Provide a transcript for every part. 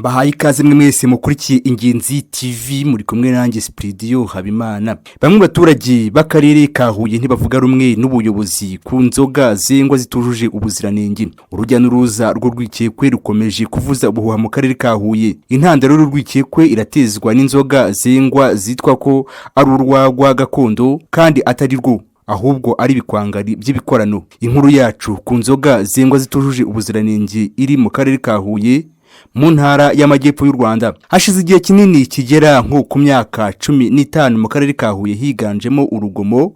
Mbahaye ikaze mwe mwese mukurikiye Ingenzi TV muri kumwe nanjye Spridio Habimana. Bamwe baturage b'Akarere ka Huye ntibavuga rumwe n'ubuyobozi ku nzoga zengwa zitujuje ubuziranenge. Urujya n'uruza rwo rwikekwe rukomeje kuvuza ubuhuha mu Karere ka Huye. Intandaro rw'urwikekwe iratezwa n'inzoga zengwa zitwa ko ari urwagwa gakondo kandi atari rwo, ahubwo ari bikwangari by'ibikorano. Inkuru yacu ku nzoga zengwa zitujuje ubuziranenge iri mu Karere ka Huye mu ntara y'Amajyepfo y'u Rwanda. Hashize igihe kinini kigera nko ku myaka 15 mu Karere ka Huye higanjemo urugomo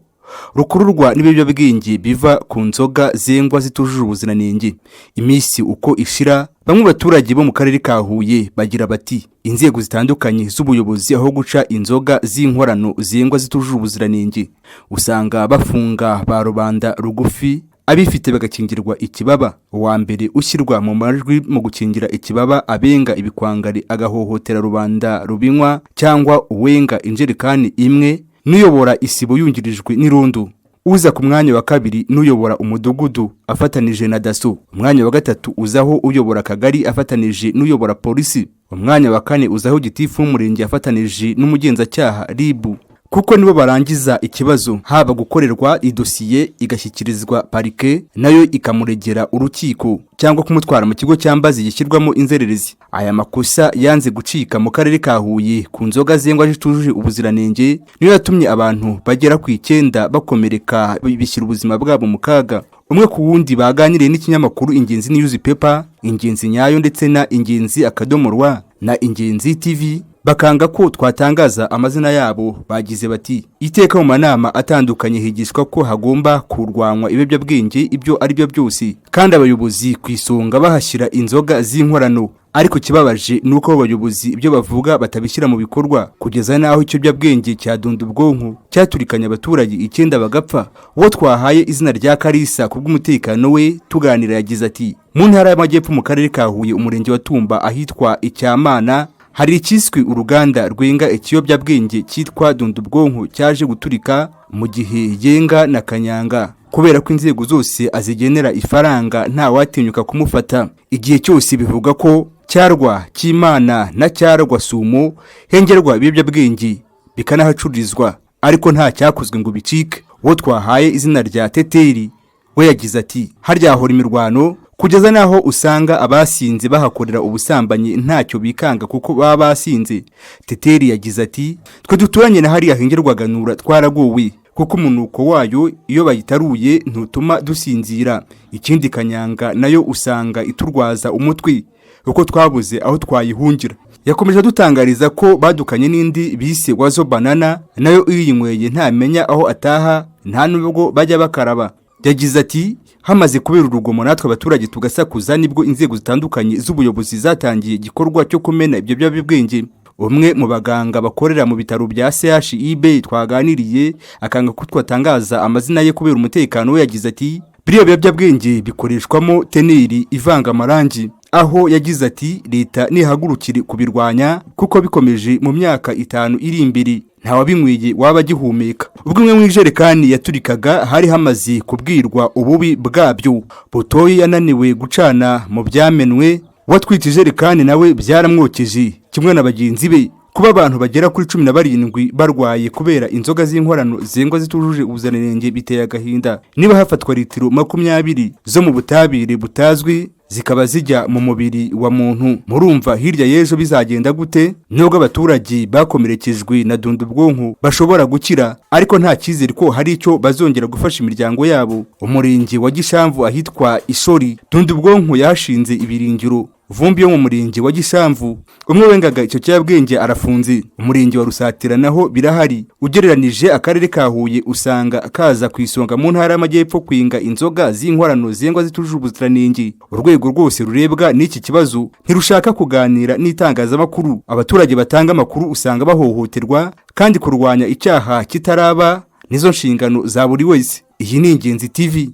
rukururwa n'ibiyobyabwenge biva ku nzoga zengwa zitujuje ubuziranenge. Imisi uko ishira, bamwe baturage bo mu Karere ka Huye bagira bati inzego zitandukanye z'ubuyobozi aho guca inzoga z'inkorano zengwa zitujuje ubuziranenge usanga bafunga ba rubanda rugufi, abifite bagakingirwa ikibaba. Uwa mbere ushyirwa mu majwi mu gukingira ikibaba abenga ibikwangari agahohotera rubanda rubinywa cyangwa uwenga injerikani imwe n'uyobora isibo yungirijwe n'irondo. Uza ku mwanya wa kabiri n'uyobora umudugudu afatanije na daso. Umwanya wa gatatu uzaho uyobora akagari afatanije n'uyobora polisi. Umwanya wa kane uzaho gitifu w'umurenge afatanije n'umugenzacyaha ribu, kuko nibo barangiza ikibazo haba gukorerwa idosiye igashyikirizwa parike nayo ikamuregera urukiko cyangwa kumutwara mu kigo cyambazi gishyirwamo inzererezi. Aya makosa yanze gucika mu Karere ka Huye ku nzoga zengwa zitujuje ubuziranenge niyo yatumye abantu bagera ku 9 bakomereka bishyira ubuzima bwabo mu kaga. Umwe ku wundi baganiriye n'ikinyamakuru Ingenzi Newspaper, Ingenzi Nyayo ndetse na Ingenzi Akadomorwa na Ingenzi TV bakanga ko twatangaza amazina yabo. Bagize bati iteka mu manama atandukanye higishwa ko hagomba kurwanwa ibiyobyabwenge ibyo ari byo byose, kandi abayobozi kwisonga bahashyira inzoga z'inkorano. Ariko kibabaje nuko abayobozi ibyo bavuga batabishyira mu bikorwa, kugeza naho ikiyobyabwenge cyadunda ubwonko cyaturikanya abaturage 9 bagapfa. Uwo twahaye izina rya Karisa kubw'umutekano we tuganira yagize ati mu ntara y'Amajyepfo mu Karere ka Huye umurenge wa Tumba ahitwa Icyamana hari ikiswe uruganda rwenga ikiyobyabwenge cyitwa dundubwonko cyaje guturika mu gihe yenga na kanyanga, kubera ko inzego zose azigenera ifaranga nta watinyuka kumufata. Igihe cyose bivuga ko cyarwa cy'Imana na cyarwa sumo hengerwa ibiyobyabwenge bikanahacururizwa, ariko nta cyakozwe ngo bicike. Uwo twahaye izina rya Teteri we yagize ati haryahora imirwano kugeza naho usanga abasinze bahakorera ubusambanyi ntacyo bikanga kuko baba basinze. Teteri yagize ati twe duturanye na hariya hengerwaga nura twaragowe kuko umunuko wayo iyo bayitaruye ntutuma dusinzira. Ikindi kanyanga nayo usanga iturwaza umutwe uko twabuze aho twayihungira. Yakomeje dutangariza ko badukanye n'indi bise wazo banana nayo iyinyweye ntamenya aho ataha nta nubwo bajya bakaraba. Yagize ati hamaze kubera urugomo natwe abaturage tugasakuza nibwo inzego zitandukanye z'ubuyobozi zatangiye igikorwa cyo kumena ibyo byabibwenge. Umwe mu baganga bakorera mu bitaro bya CHIB twaganiriye akanga ko twatangaza amazina ye kubera umutekano we. Yagize ati biriya byabwenge bikoreshwamo teneri ivanga amarangi, aho yagize ati leta nihagurukire kubirwanya kuko bikomeje mu myaka 5 iri imbere nta wabinyweye waba gihumeka. Ubwo umwe mu ijerekani yaturikaga hari hamaze kubwirwa ububi bwabyo. Butoyi yananiwe gucana mu byamenwe, watwite ijerekani nawe byaramwokeje kimwe na bagenzi be. Kuba abantu bagera kuri 17 barwaye kubera inzoga z'inkorano zengwa zitujuje ubuziranenge biteye agahinda. Niba hafatwa litiro 20 zo mu butabire butazwi zikaba zijya mu mubiri wa muntu, murumva hirya y'ejo bizagenda gute? Nubwo abaturage bakomerekejwe na dundubwonko bashobora gukira, ariko nta cyizere ko hari icyo bazongera gufasha imiryango yabo. Umurenge wa Gishamvu ahitwa Ishori dundubwonko yashinze ibiringiro vumbi yo mu murenge wa Gishamvu. Umwe wengaga icyo cyabwenge arafunze. Umurenge wa Rusatira naho birahari. Ugereranije Akarere ka Huye usanga kaza kwisonga mu ntara y'Amajyepfo kwinga inzoga z'inkorano zengwa zitujuje ubuziranenge. Urwego rwose rurebwa n'iki kibazo ntirushaka kuganira n'itangazamakuru. Abaturage batanga amakuru usanga bahohoterwa, kandi kurwanya icyaha kitaraba nizo nshingano za buri wese. Iyi ni Ingenzi TV.